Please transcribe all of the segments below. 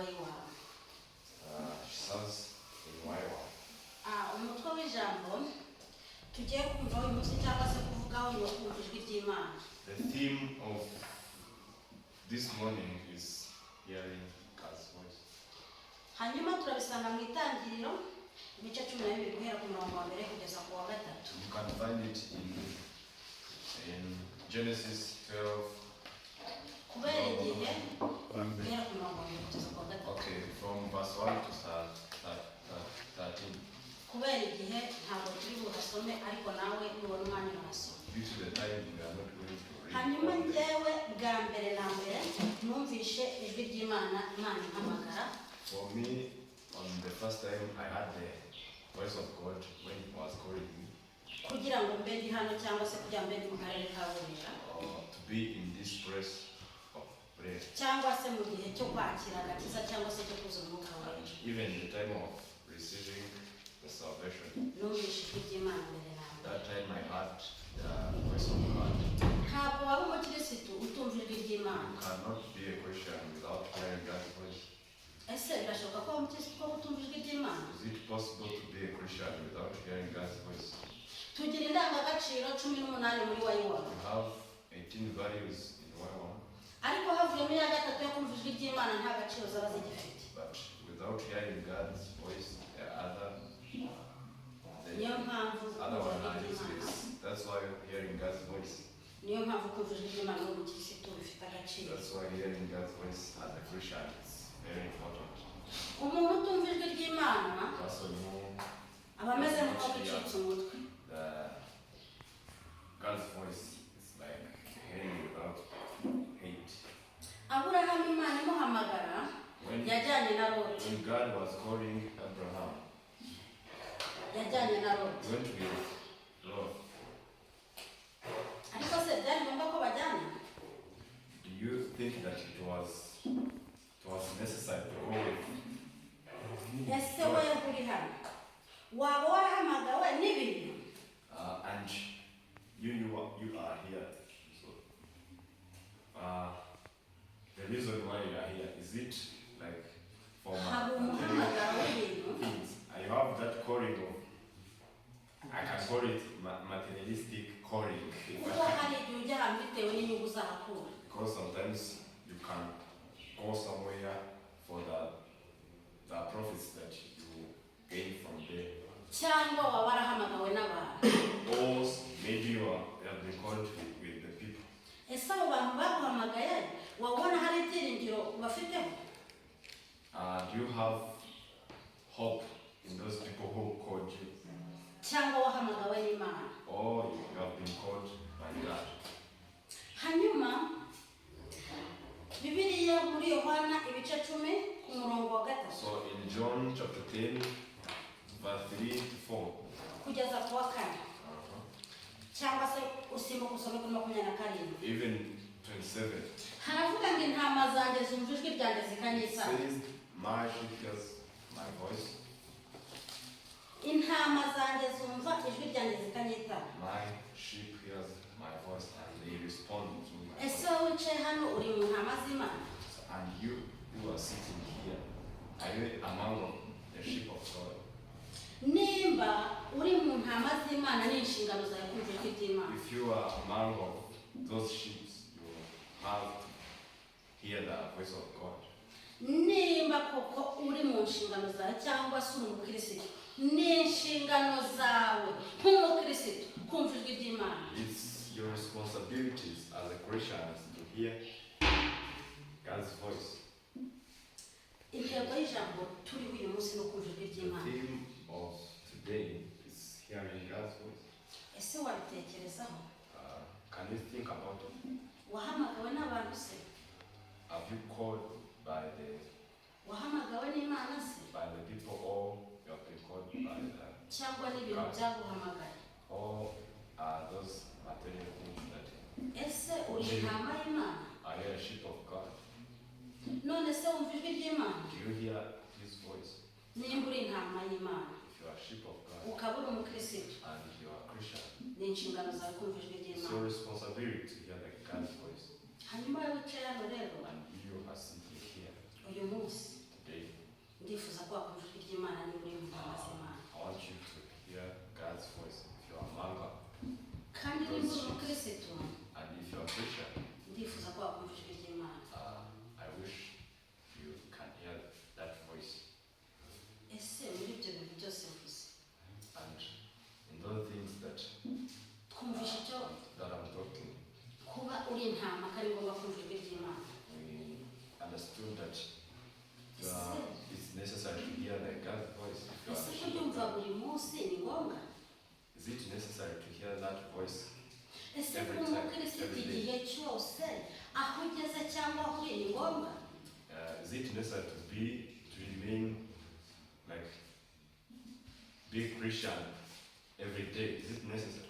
w'iwawe? She says in Iwacu. Umutwe w'ijambo tugiye kumva uyu munsi cyangwa se kuvugaho ni kumva ijwi ry'Imana. The theme of this morning is hearing God's voice. Hanyuma turabisanga mu itangiriro ibice 12 guhera ku murongo wa mbere kugeza ku wa 3. You can find it in Genesis 12. Kubera igihe guhera ku murongo wa mbere kugeza ku wa 3. Okay, from verse 1 to 13. Kubera igihe ntabwo turi burasome ariko nawe nubona umwanya urasoma. Due to the time, we are not going to read. Hanyuma njyewe bwa mbere na mbere numvishe ijwi ry'Imana Imana impamagara. For me, on the first time I had the voice of God when He was calling me. Kugira ngo mbe ndi hano cyangwa se kugira mbe ndi mu karere ka Burera. To be in this place of prayer. Cyangwa se mu gihe cyo kwakira Agakiza cyangwa se cyo kuza umwuka wawe. Even the time of receiving the salvation. Numvishe ijwi ry'Imana mbere na mbere. That time I had the voice of God. Ntabwo waba umukirisitu utumva ijwi ry'Imana. You cannot be a Christian without hearing God's voice. Ese birashoboka ko umukirisitu ko utumva ijwi ry'Imana? Is it possible to be a Christian without hearing God's voice? Tugira indangagaciro 18 muri Iwacu. You have 18 values in Iwacu. Ariko havuyemo ya gatatu yo kumva ijwi ry'Imana nta gaciro zaba zigifite. But without hearing God's voice, the other one are useless. That's why hearing God's voice. Niyo mpamvu kumva ijwi ry'Imana n'umukirisitu bifite agaciro. That's why hearing God's voice as a Christian is very important. Umuntu utumva ijwi ry'Imana Also, aba ameze nk'uko bicitse umutwe. God's voice is like hearing without hate. Aburahamu Imana imuhamagara yajyanye na Lot. When God was calling Abraham, yajyanye na Lot. He went with Lot. Ariko se byari ngombwa ko bajyana? Do you think that it was necessary to go with? Ese wowe uri hano waba warahamagawe n'ibintu? And you are here. So, the reason why you are here, is it like for things? You have that calling of, I can call it materialistic calling. Because sometimes you can go somewhere for the profits that you gain from there. Or maybe you have been called with the people. Do you have hope in those people who called you? Or you have been called by God? Hanyuma Bibiliya muri Yohana ibice 10 ku murongo wa 3. So in John chapter 10 verse 3 to 4. Kugeza ku wa 4. Cyangwa se usimbuka usome ku 27. Even 27. Haravuga ngo intama zanjye zumva ijwi ryanjye zikanyisa. Says my sheep hears my voice. Intama zanjye zumva ijwi ryanjye zikanyita. My sheep hears my voice and they respond to me. Ese wicaye hano uri mu ntama z'Imana? And you who are sitting here, are you among the sheep of God? Nimba uri mu ntama z'Imana n'inshingano zawe kumva ijwi ry'Imana. If you are among those sheep, you have to hear the voice of God. Nimba koko uri mu nshingano zawe cyangwa se uri umukirisitu n'inshingano zawe nk'umukirisitu kumva ijwi ry'Imana. It's your responsibilities as a Christian to hear God's voice. Intego y'ijambo turi uyu munsi no kumva ijwi ry'Imana. The theme of today is hearing God's voice. Ese wabitekerezaho? Can you think about it? Wahamagawe n'abantu se? Have you called by the Wahamagawe n'Imana se? by the people, or you have been called by the cyangwa n'ibintu byaguhamagaye? Or are those material things that Ese uri intama y'Imana? are you a sheep of God? None se wumva ijwi ry'Imana? Do you hear His voice? Nimba uri intama y'Imana If you are a sheep of God ukaba uri umukirisitu and you are a Christian, ni inshingano zawe kumva ijwi it's your ry'Imana. responsibility to hear God's voice. Hanyuma wicaye hano rero And you are sitting here uyu munsi ndifuza ko wakumva ijwi ry'Imana niba uri mu mazi y'Imana. I want you to hear God's voice if you are a member. Kandi niba uri umukristo, And if you are a Christian, ndifuza ko wakumva ijwi ry'Imana. I wish you can hear that voice. Ese muri ibyo bintu byose mvuze, And in those things that twumvishe icyo I'm talking, kuba uri intama ko ari ngombwa kumva ijwi ry'Imana. we understood that it's necessary to hear the God's voice. Ese kubyumva buri munsi ni ngombwa? Is it necessary to hear that voice? Ese kuba umukristo igihe cyose aho ugeze cyangwa aho uri ni ngombwa? Is it necessary to remain like be Christian every day? Is it necessary?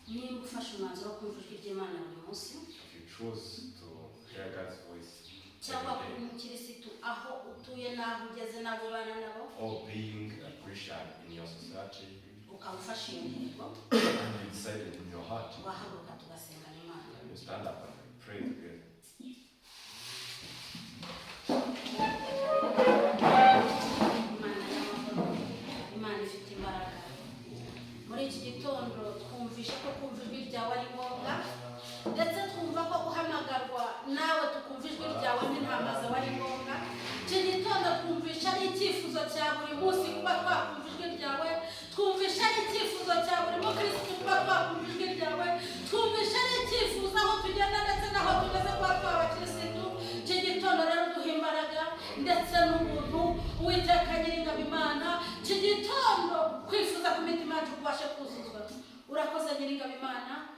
Nimba ufashe umwanzuro wo kumva ijwi ry'Imana buri munsi, If you choose to hear God's voice cyangwa kuba every day, umukristo aho utuye n'aho ugeze n'abo ubana nabo, or being a Christian in your society, ukaba ufashe iyo ntego, and you decided in your heart, wahaguruka tugasenga n'Imana. and you stand up and pray together. Imana y'amahoro, Imana ifite imbaraga. Muri iki gitondo twumvishe ko kumva ijwi ryawe ari ngombwa, ndetse twumva ko guhamagarwa nawe tukumva ijwi ryawe n'intama zawe ari ngombwa. Iki gitondo twumvisha ari icyifuzo cya buri munsi kuba twakumva ijwi ryawe, twumvisha ari icyifuzo cya buri mukristo kuba twakumva ijwi ryawe, twumvisha ari icyifuzo aho tugenda ndetse n'aho tugeze kuba twabakirisitu. Iki gitondo rero duha imbaraga ndetse n'ubuntu Uwiteka Nyiringabo Imana. Iki gitondo kwifuza ku mitima yacu kubashe kuzuzwa. Urakoze Nyiringabo Imana.